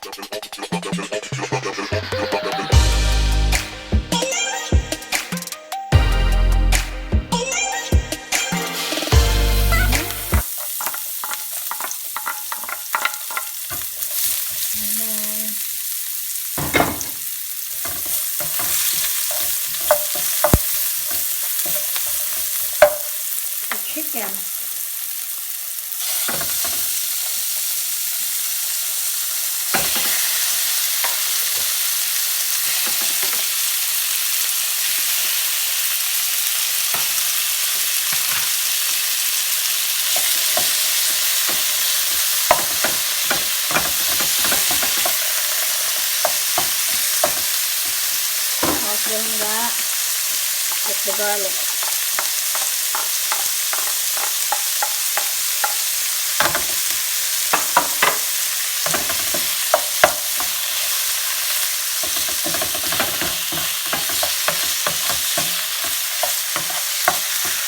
Chicken. Also doing that with the garlic.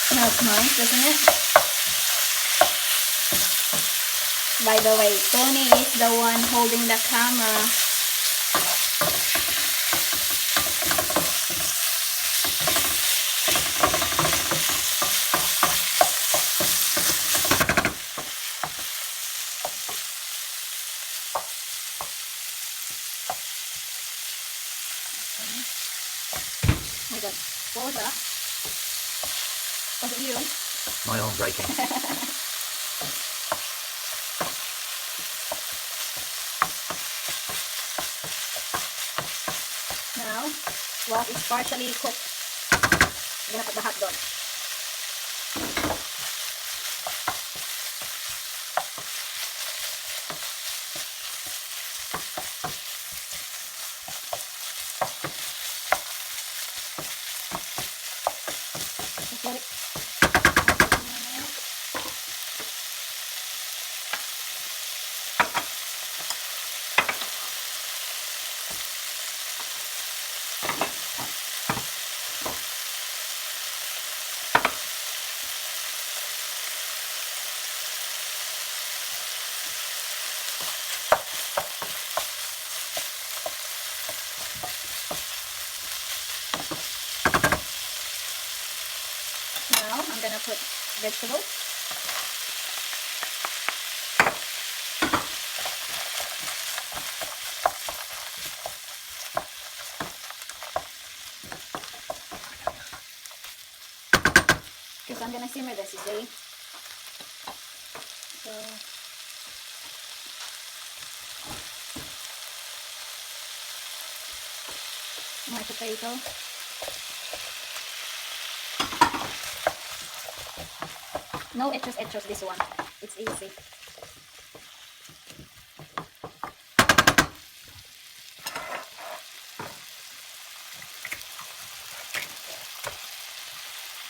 Smells nice, doesn't it? By the way, Tony is the one holding the camera. Oh my god, what was that? Was it you? My arm breaking. Now, while it's partially cooked, I'm gonna put the hot dog. Just let it. Now I'm gonna put vegetables. Because I'm gonna simmer this, you see. So my potato. No etchos this one. It's easy.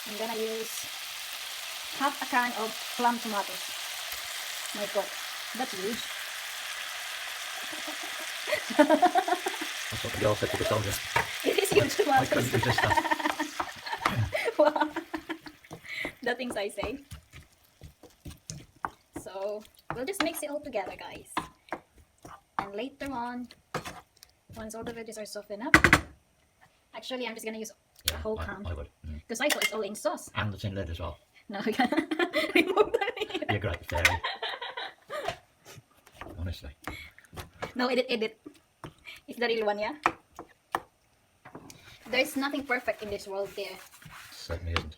I'm gonna use half a can of plum tomatoes. My god, that's huge. That's what the girl said to the soldier. It is huge I tomatoes. couldn't resist that. Wow. The things I say. So we'll just mix it all together, guys. And later on, once all the veggies are softened up, actually I'm just gonna use a whole can. I would. Because I thought it's all in sauce. And the tin lid as well. No, we can remove the lid. You're great, fairy. Honestly. No, edit. It's the real one, yeah? There's nothing perfect in this world, dear. Certainly isn't.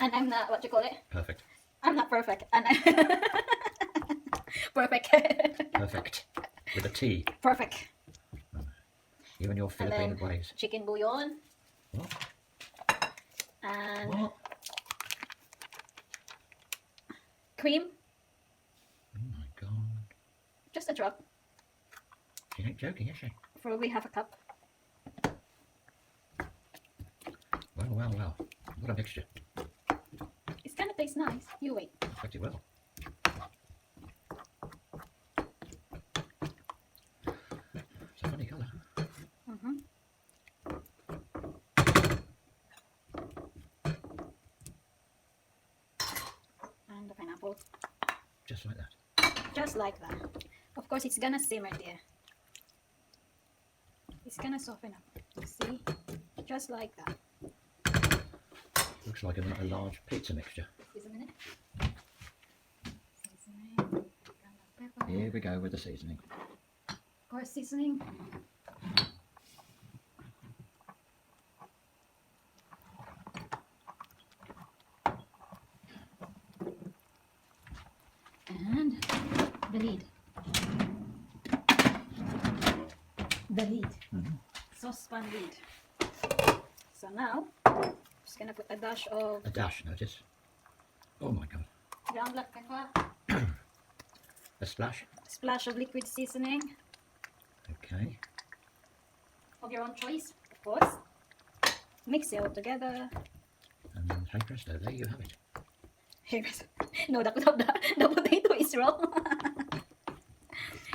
And I'm not, what you call it? Perfect. I'm not perfect. And I'm perfect. Perfect. With a T. Perfect. You and your Filipino ways. Chicken bouillon. What? And What? cream. Oh my god. Just a drop. She ain't joking, is she? Probably half a cup. Well, well, well. What a mixture. It's gonna taste nice. You wait. I expect it will. It's a funny colour. And the pineapple. Just like that. Just like that. Of course, it's gonna simmer there. It's gonna soften up. See? Just like that. Looks like a large pizza mixture. Season it. Seasoning. Pepper. Here we go with the seasoning. Of course, seasoning. And the lid. The lid. Saucepan lid. So now, I'm just gonna put a dash of A dash, notice. Oh my god. ground black pepper, A splash. splash of liquid seasoning Okay. of your own choice, of course. Mix it all together. And then, hey presto, there you have it. Here is no, the potato is wrong.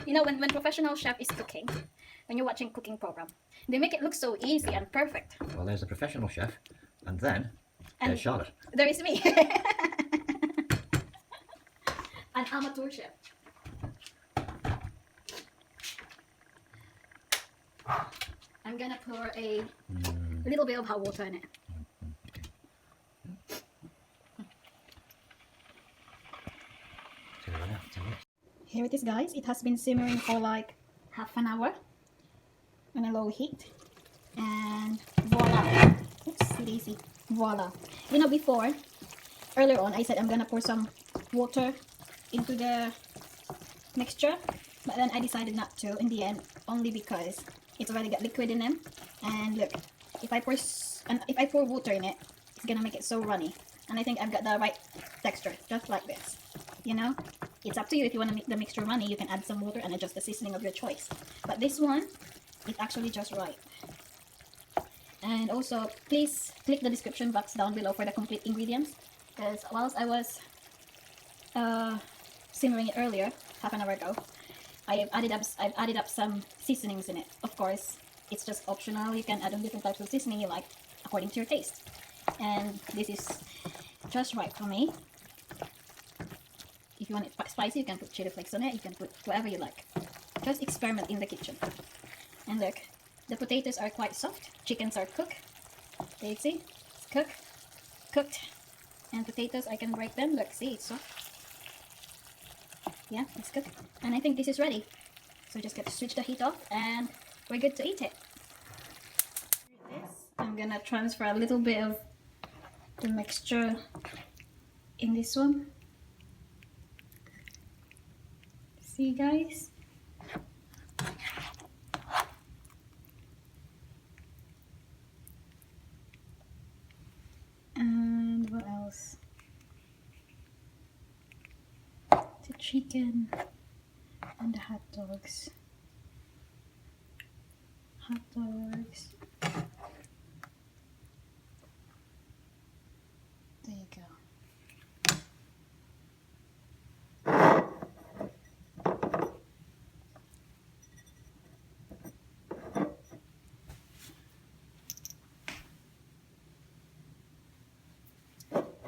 You know, when professional chef is cooking, when you're watching cooking program, they make it look so easy and perfect. Well, there's the professional chef, and then And there's Charlotte. there is me. An amateur chef. I'm gonna pour a little bit of hot water in it. Here it is, guys. It has been simmering for like half an hour on a low heat. And voila. Oops, daisy. Voila. You know, before, earlier on, I said I'm gonna pour some water into the mixture. But then I decided not to in the end, only because it's already got liquid in them. And look, if I pour water in it, it's gonna make it so runny. And I think I've got the right texture, just like this. You know, it's up to you. If you want to make the mixture runny, you can add some water and adjust the seasoning of your choice. But this one, it's actually just right. And also, please click the description box down below for the complete ingredients. Because whilst I was simmering it earlier, half an hour ago, I've added up some seasonings in it. Of course, it's just optional. You can add on different types of seasoning you like according to your taste. And this is just right for me. If you want it spicy, you can put chili flakes on it. You can put whatever you like. Just experiment in the kitchen. And look, the potatoes are quite soft. Chickens are cooked. There you see, it's cooked. And potatoes, I can break them. Look, see, it's soft. Yeah, it's cooked. And I think this is ready. So just get to switch the heat off and we're good to eat it. I'm gonna transfer a little bit of the mixture in this one. See, guys? And what else? The chicken and the hot dogs. Hot dogs. There you go.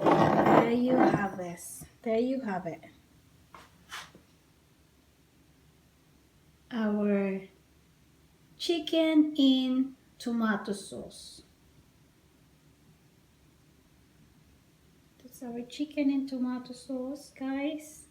There you have this. There you have it. Our chicken in tomato sauce. That's our chicken in tomato sauce, guys.